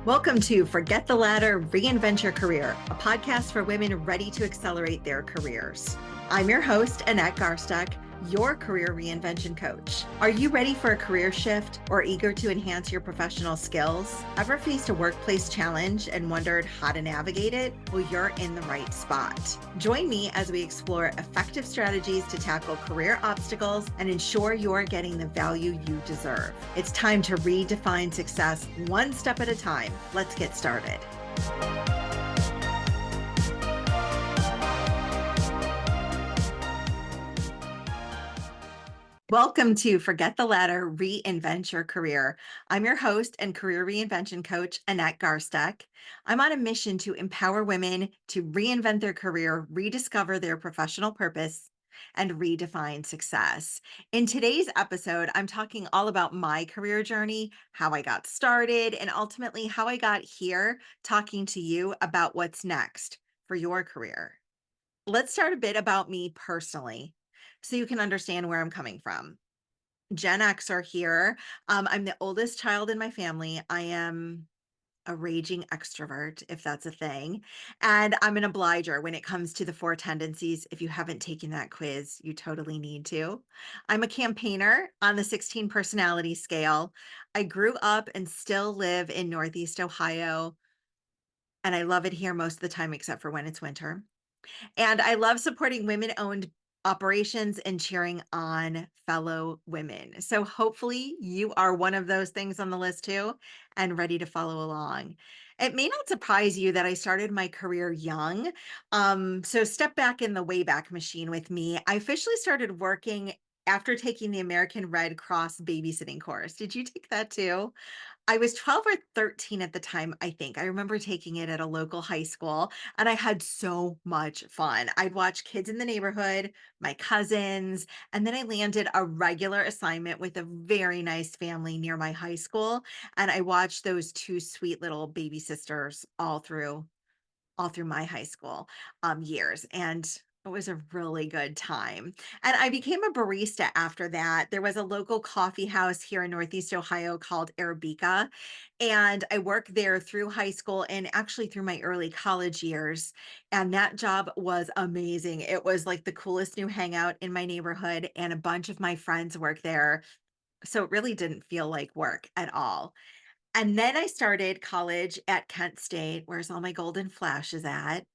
Welcome to Forget the Ladder, Reinvent Your Career, a podcast for women ready to accelerate their careers. I'm your host, Annette Garsteck, your career reinvention coach. Are you ready for a career shift or eager to enhance your professional skills? Ever faced a workplace challenge and wondered how to navigate it? Well, you're in the right spot. Join me as we explore effective strategies to tackle career obstacles and ensure you're getting the value you deserve. It's time to redefine success one step at a time. Let's get started. Welcome to Forget the Ladder, Reinvent Your Career. I'm your host and career reinvention coach, Annette Garsteck. I'm on a mission to empower women to reinvent their career, rediscover their professional purpose, and redefine success. In today's episode, I'm talking all about my career journey, how I got started, and ultimately how I got here talking to you about what's next for your career. Let's start a bit about me personally so you can understand where I'm coming from. Gen Xer here. I'm the oldest child in my family. I am a raging extrovert, if that's a thing. And I'm an obliger when it comes to the four tendencies. If you haven't taken that quiz, you totally need to. I'm a campaigner on the 16 personality scale. I grew up and still live in Northeast Ohio, and I love it here most of the time, except for when it's winter. And I love supporting women-owned operations and cheering on fellow women. So hopefully you are one of those things on the list too and ready to follow along. It may not surprise you that I started my career young. So step back in the Wayback Machine with me. I officially started working after taking the American Red Cross babysitting course. Did you take that too? I was 12 or 13 at the time, I think. I remember taking it at a local high school, and I had so much fun. I'd watch kids in the neighborhood, my cousins, and then I landed a regular assignment with a very nice family near my high school, and I watched those two sweet little baby sisters all through my high school years. And it was a really good time. And I became a barista after that. There was a local coffee house here in Northeast Ohio called Arabica. And I worked there through high school and actually through my early college years. And that job was amazing. It was like the coolest new hangout in my neighborhood. And a bunch of my friends worked there. So it really didn't feel like work at all. And then I started college at Kent State, where's all my golden flash is at.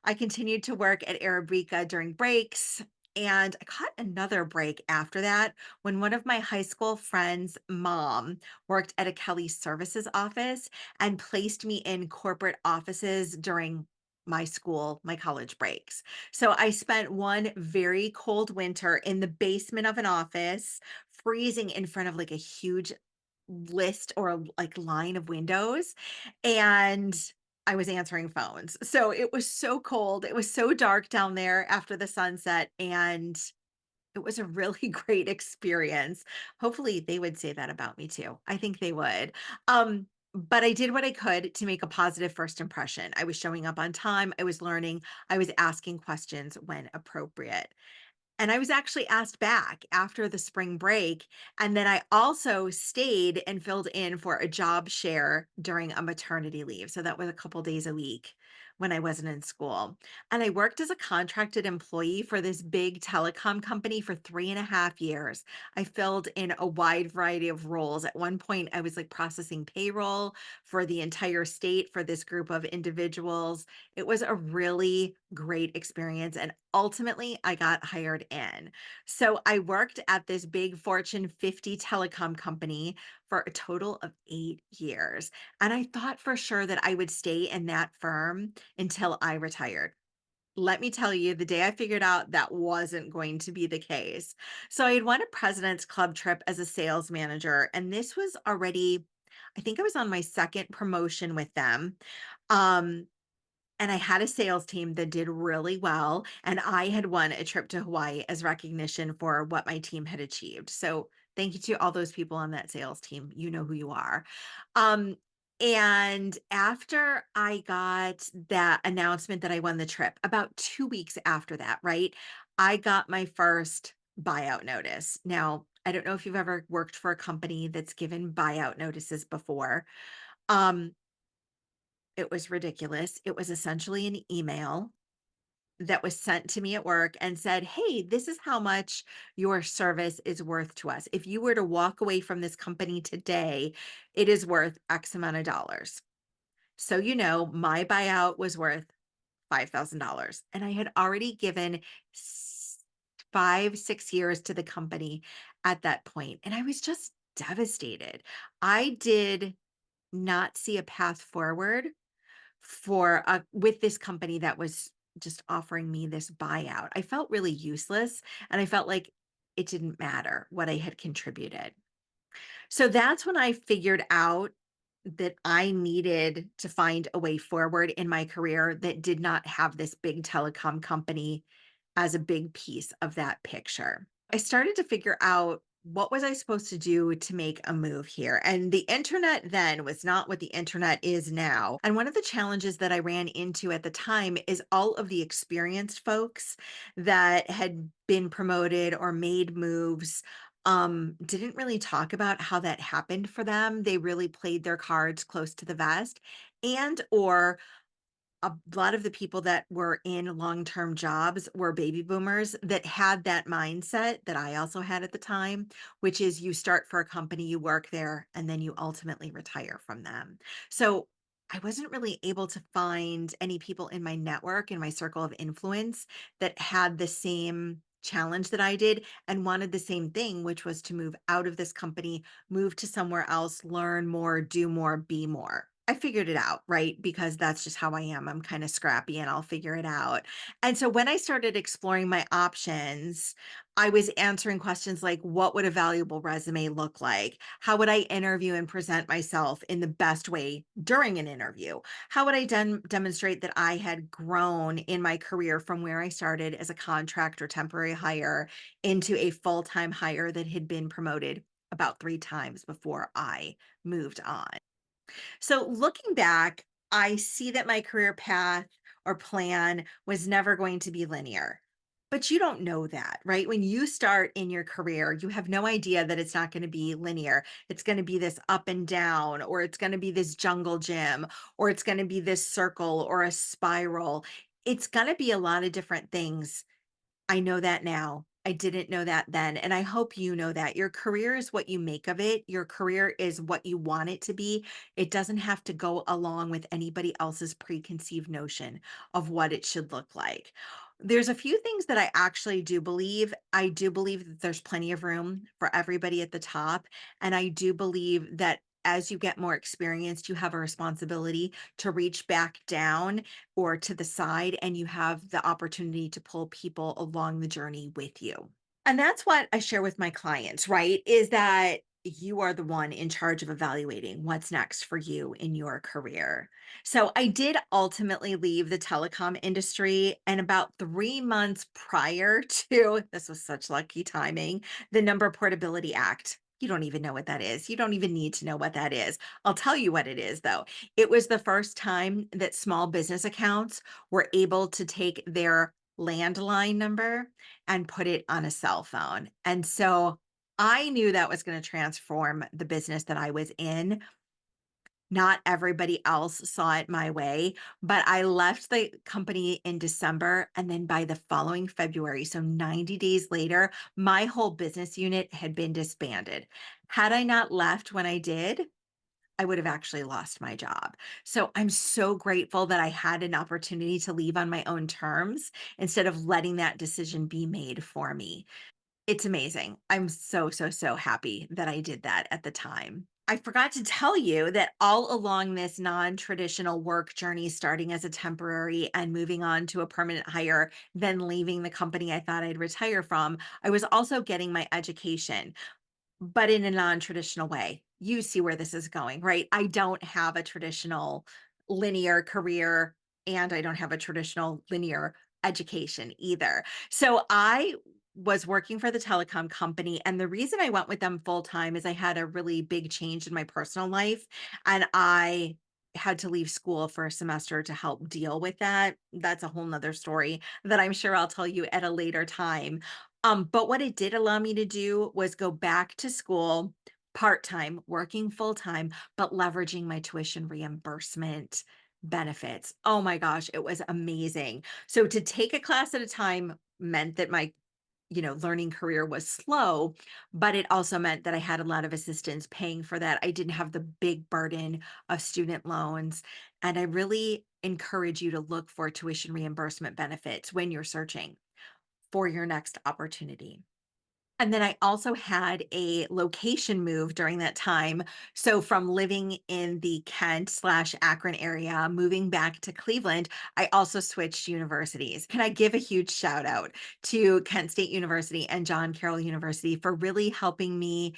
I continued to work at Arabica during breaks, and I caught another break after that when one of my high school friends' mom worked at a Kelly Services office and placed me in corporate offices during my college breaks. So I spent one very cold winter in the basement of an office, freezing in front of like a huge list or like line of windows, and I was answering phones. So it was so cold. It was so dark down there after the sunset, and it was a really great experience. Hopefully they would say that about me too. I think they would. But I did what I could to make a positive first impression. I was showing up on time, I was learning, I was asking questions when appropriate. And I was actually asked back after the spring break. And then I also stayed and filled in for a job share during a maternity leave. So that was a couple days a week when I wasn't in school. And I worked as a contracted employee for this big telecom company for 3.5 years. I filled in a wide variety of roles. At one point, I was like processing payroll for the entire state for this group of individuals. It was a really great experience. And ultimately, I got hired in. So I worked at this big Fortune 50 telecom company for a total of 8 years. And I thought for sure that I would stay in that firm until I retired. Let me tell you, the day I figured out that wasn't going to be the case. So I had won a President's Club trip as a sales manager. And this was already, I think I was on my second promotion with them. Um, and I had a sales team that did really well, and I had won a trip to Hawaii as recognition for what my team had achieved. So thank you to all those people on that sales team. You know who you are. Um, and after I got that announcement that I won the trip, about 2 weeks after that, right, I got my first buyout notice. Now, I don't know if you've ever worked for a company that's given buyout notices before. Um, It was ridiculous. It was essentially an email that was sent to me at work and said, "Hey, this is how much your service is worth to us. If you were to walk away from this company today, it is worth X amount of dollars." So, my buyout was worth $5,000. And I had already given 5, 6 years to the company at that point. And I was just devastated. I did not see a path forward with this company that was just offering me this buyout. I felt really useless and I felt like it didn't matter what I had contributed. So that's when I figured out that I needed to find a way forward in my career that did not have this big telecom company as a big piece of that picture. I started to figure out what was I supposed to do to make a move here? And the internet then was not what the internet is now. And one of the challenges that I ran into at the time is all of the experienced folks that had been promoted or made moves didn't really talk about how that happened for them. They really played their cards close to the vest, and or a lot of the people that were in long-term jobs were baby boomers that had that mindset that I also had at the time, which is you start for a company, you work there, and then you ultimately retire from them. So I wasn't really able to find any people in my network, in my circle of influence, that had the same challenge that I did and wanted the same thing, which was to move out of this company, move to somewhere else, learn more, do more, be more. I figured it out, right? Because that's just how I am. I'm kind of scrappy and I'll figure it out. And so when I started exploring my options, I was answering questions like, what would a valuable resume look like? How would I interview and present myself in the best way during an interview? How would I demonstrate that I had grown in my career from where I started as a contract or temporary hire into a full time hire that had been promoted about 3 times before I moved on? So looking back, I see that my career path or plan was never going to be linear. But you don't know that, right? When you start in your career, you have no idea that it's not going to be linear. It's going to be this up and down, or it's going to be this jungle gym, or it's going to be this circle or a spiral. It's going to be a lot of different things. I know that now. I didn't know that then. And I hope you know that your career is what you make of it. Your career is what you want it to be. It doesn't have to go along with anybody else's preconceived notion of what it should look like. There's a few things that I actually do believe. I do believe that there's plenty of room for everybody at the top. And I do believe that as you get more experienced, you have a responsibility to reach back down or to the side, and you have the opportunity to pull people along the journey with you. And that's what I share with my clients, right? Is that you are the one in charge of evaluating what's next for you in your career. So I did ultimately leave the telecom industry. And about 3 months prior to this was such lucky timing, the Number Portability Act. You don't even know what that is. You don't even need to know what that is. I'll tell you what it is, though. It was the first time that small business accounts were able to take their landline number and put it on a cell phone. And so I knew that was going to transform the business that I was in. Not everybody else saw it my way, but I left the company in December. And then by the following February, so 90 days later, my whole business unit had been disbanded. Had I not left when I did, I would have actually lost my job. So I'm so grateful that I had an opportunity to leave on my own terms instead of letting that decision be made for me. It's amazing. I'm so, so, so happy that I did that at the time. I forgot to tell you that all along this non traditional work journey, starting as a temporary and moving on to a permanent hire, then leaving the company I thought I'd retire from, I was also getting my education, but in a non-traditional way. You see where this is going, right? I don't have a traditional linear career and I don't have a traditional linear education either. So I was working for the telecom company, and the reason I went with them full time is I had a really big change in my personal life and I had to leave school for a semester to help deal with that. That's a whole nother story that I'm sure I'll tell you at a later time. But what it did allow me to do was go back to school part time, working full time, but leveraging my tuition reimbursement benefits. Oh my gosh, it was amazing. So to take a class at a time meant that my learning career was slow, but it also meant that I had a lot of assistance paying for that. I didn't have the big burden of student loans. And I really encourage you to look for tuition reimbursement benefits when you're searching for your next opportunity. And then I also had a location move during that time. So from living in the Kent/Akron area, moving back to Cleveland, I also switched universities. Can I give a huge shout out to Kent State University and John Carroll University for really helping me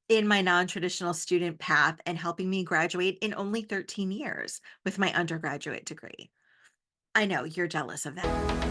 in my non-traditional student path and helping me graduate in only 13 years with my undergraduate degree. I know you're jealous of that.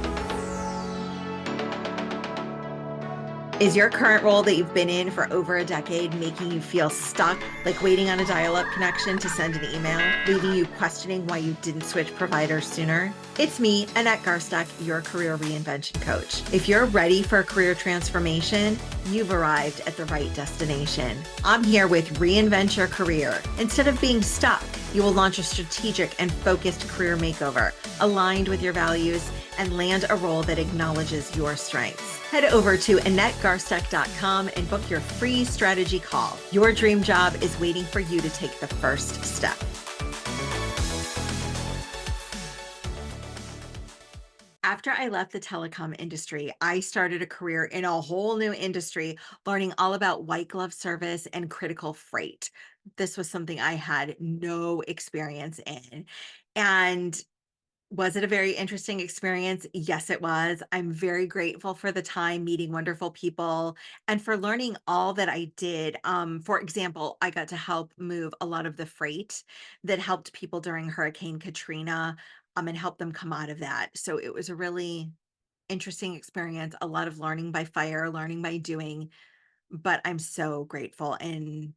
Is your current role that you've been in for over a decade making you feel stuck, like waiting on a dial-up connection to send an email, leaving you questioning why you didn't switch providers sooner? It's me, Annette Garsteck, your career reinvention coach. If you're ready for a career transformation, you've arrived at the right destination. I'm here with Reinvent Your Career. Instead of being stuck, you will launch a strategic and focused career makeover aligned with your values and land a role that acknowledges your strengths. Head over to AnnetteGarsteck.com and book your free strategy call. Your dream job is waiting for you to take the first step. After I left the telecom industry, I started a career in a whole new industry, learning all about white glove service and critical freight. This was something I had no experience in. And was it a very interesting experience? Yes, it was. I'm very grateful for the time meeting wonderful people and for learning all that I did. For example, I got to help move a lot of the freight that helped people during Hurricane Katrina, and help them come out of that. So it was a really interesting experience, a lot of learning by fire, learning by doing, but I'm so grateful, and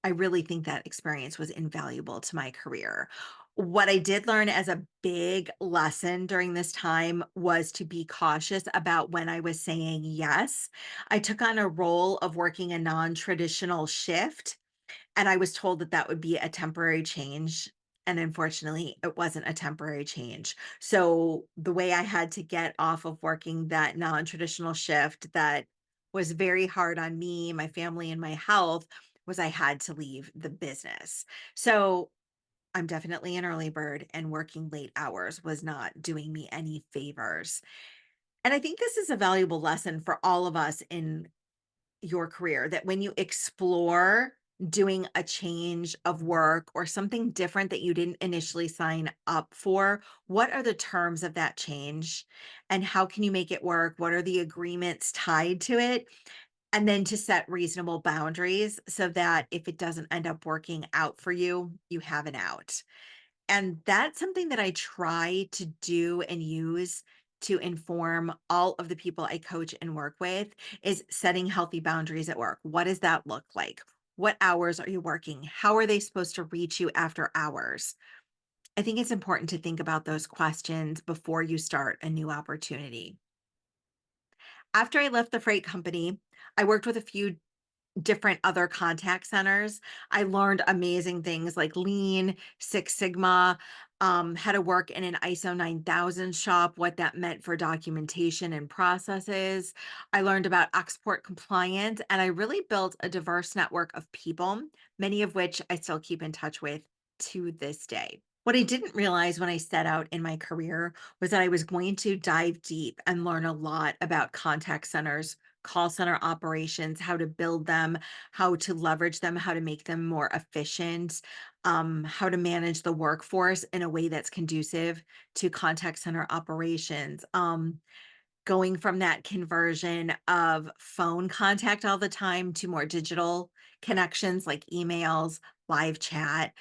I really think that experience was invaluable to my career. What I did learn as a big lesson during this time was to be cautious about when I was saying yes. I took on a role of working a non-traditional shift, and I was told that that would be a temporary change, and unfortunately, it wasn't a temporary change. So, the way I had to get off of working that non-traditional shift that was very hard on me, my family, and my health was I had to leave the business. So, I'm definitely an early bird, and working late hours was not doing me any favors. And I think this is a valuable lesson for all of us in your career, that when you explore doing a change of work or something different that you didn't initially sign up for, what are the terms of that change and how can you make it work? What are the agreements tied to it? And then to set reasonable boundaries so that if it doesn't end up working out for you, you have an out. And that's something that I try to do and use to inform all of the people I coach and work with is setting healthy boundaries at work. What does that look like? What hours are you working? How are they supposed to reach you after hours? I think it's important to think about those questions before you start a new opportunity. After I left the freight company, I worked with a few different other contact centers. I learned amazing things like Lean, Six Sigma, how to work in an ISO 9000 shop, what that meant for documentation and processes. I learned about export compliance, and I really built a diverse network of people, many of which I still keep in touch with to this day. What I didn't realize when I set out in my career was that I was going to dive deep and learn a lot about contact centers, call center operations, how to build them, how to leverage them, how to make them more efficient, how to manage the workforce in a way that's conducive to contact center operations. Going from that conversion of phone contact all the time to more digital connections like emails, live chat.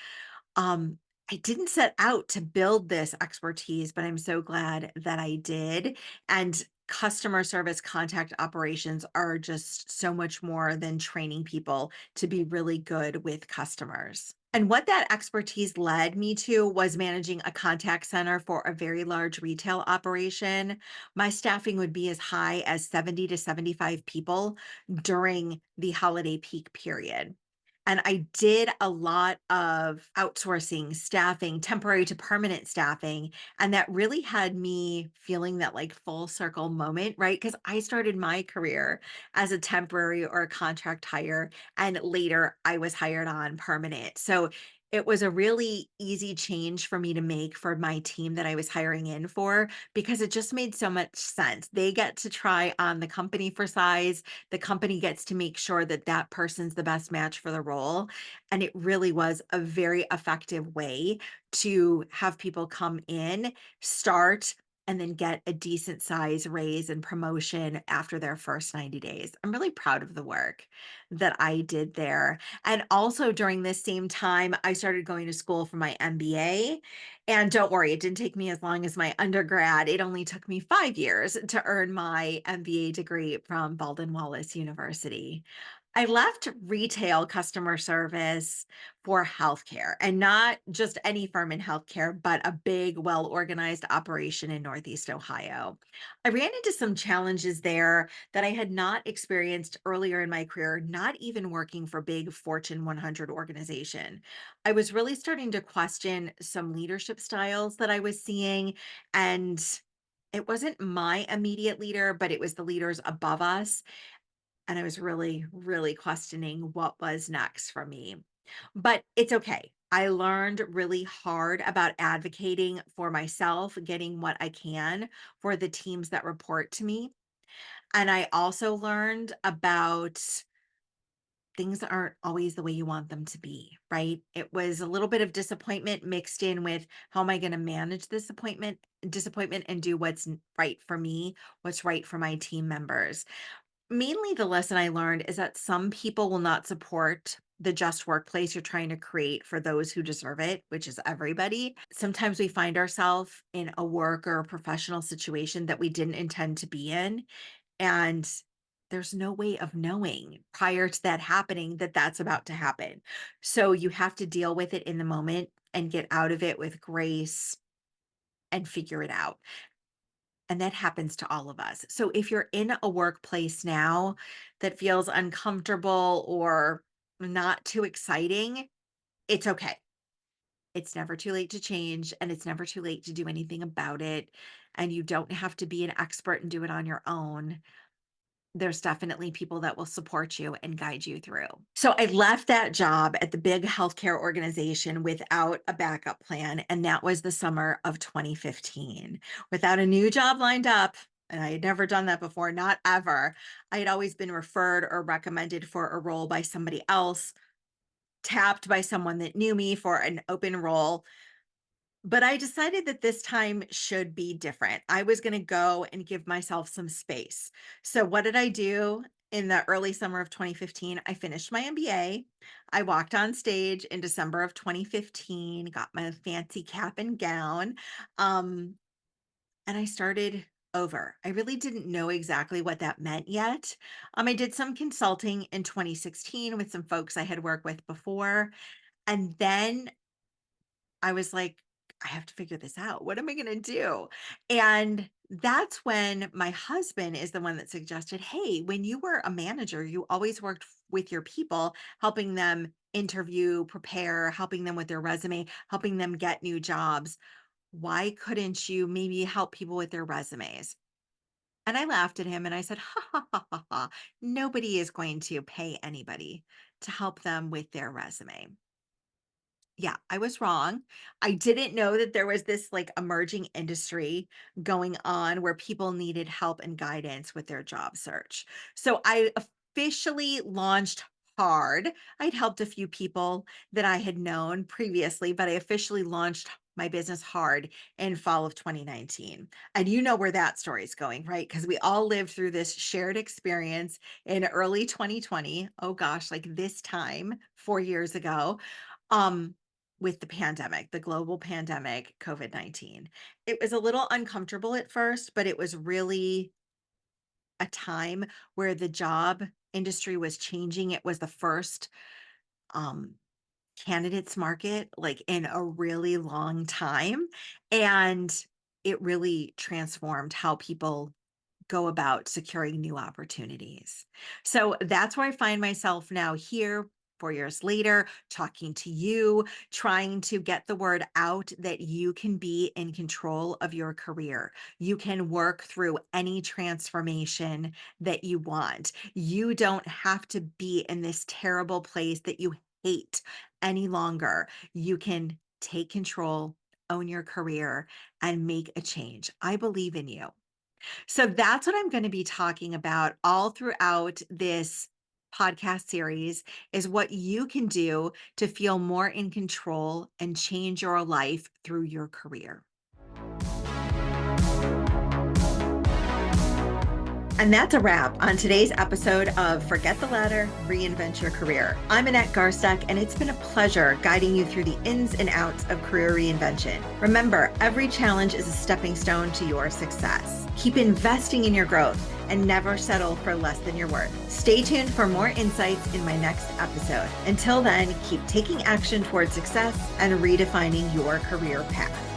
um, I didn't set out to build this expertise, but I'm so glad that I did. And customer service contact operations are just so much more than training people to be really good with customers. And what that expertise led me to was managing a contact center for a very large retail operation. My staffing would be as high as 70 to 75 people during the holiday peak period. And I did a lot of outsourcing, staffing, temporary to permanent staffing. And that really had me feeling that like full circle moment, right? Because I started my career as a temporary or a contract hire, and later I was hired on permanent. So it was a really easy change for me to make for my team that I was hiring in for because it just made so much sense. They get to try on the company for size, the company gets to make sure that that person's the best match for the role. And it really was a very effective way to have people come in, start, and then get a decent size raise and promotion after their first 90 days. I'm really proud of the work that I did there. And also during this same time, I started going to school for my MBA. And don't worry, it didn't take me as long as my undergrad. It only took me 5 years to earn my MBA degree from Baldwin Wallace University. I left retail customer service for healthcare, and not just any firm in healthcare, but a big, well organized operation in Northeast Ohio. I ran into some challenges there that I had not experienced earlier in my career, not even working for big Fortune 100 organization. I was really starting to question some leadership styles that I was seeing, and it wasn't my immediate leader, but it was the leaders above us. And I was really, really questioning what was next for me. But it's okay. I learned really hard about advocating for myself, getting what I can for the teams that report to me. And I also learned about things aren't always the way you want them to be, right? It was a little bit of disappointment mixed in with how am I going to manage this disappointment and do what's right for me, what's right for my team members. Mainly the lesson I learned is that some people will not support the just workplace you're trying to create for those who deserve it, which is everybody. Sometimes we find ourselves in a work or a professional situation that we didn't intend to be in. And there's no way of knowing prior to that happening that that's about to happen. So you have to deal with it in the moment and get out of it with grace and figure it out. And that happens to all of us. So if you're in a workplace now that feels uncomfortable or not too exciting, it's okay. It's never too late to change, and it's never too late to do anything about it. And you don't have to be an expert and do it on your own. There's definitely people that will support you and guide you through. So I left that job at the big healthcare organization without a backup plan, and that was the summer of 2015. Without a new job lined up, and I had never done that before, not ever. I had always been referred or recommended for a role by somebody else, tapped by someone that knew me for an open role, but I decided that this time should be different. I was going to go and give myself some space. So, what did I do in the early summer of 2015? I finished my MBA. I walked on stage in December of 2015, got my fancy cap and gown, um, and I started over. I really didn't know exactly what that meant yet. I did some consulting in 2016 with some folks I had worked with before. And then I was like, I have to figure this out. What am I going to do? And that's when my husband is the one that suggested, hey, when you were a manager, you always worked with your people, helping them interview, prepare, helping them with their resume, helping them get new jobs. Why couldn't you maybe help people with their resumes? And I laughed at him and I said, ha ha ha ha ha. Nobody is going to pay anybody to help them with their resume. Yeah, I was wrong. I didn't know that there was this like emerging industry going on where people needed help and guidance with their job search. So I officially launched hard. I'd helped a few people that I had known previously, but I officially launched my business hard in fall of 2019. And you know where that story is going, right? Because we all lived through this shared experience in early 2020. Oh gosh, like this time 4 years ago. Um, with the pandemic, the global pandemic, COVID-19. It was a little uncomfortable at first, but it was really a time where the job industry was changing. It was the first um, candidates market like in a really long time. And it really transformed how people go about securing new opportunities. So that's where I find myself now here 4 years later, talking to you, trying to get the word out that you can be in control of your career. You can work through any transformation that you want. You don't have to be in this terrible place that you hate any longer. You can take control, own your career, and make a change. I believe in you. So that's what I'm going to be talking about all throughout this podcast series is what you can do to feel more in control and change your life through your career. And that's a wrap on today's episode of Forget the Ladder, Reinvent Your Career. I'm Annette Garsteck, and it's been a pleasure guiding you through the ins and outs of career reinvention. Remember, every challenge is a stepping stone to your success. Keep investing in your growth and never settle for less than your worth. Stay tuned for more insights in my next episode. Until then, keep taking action towards success and redefining your career path.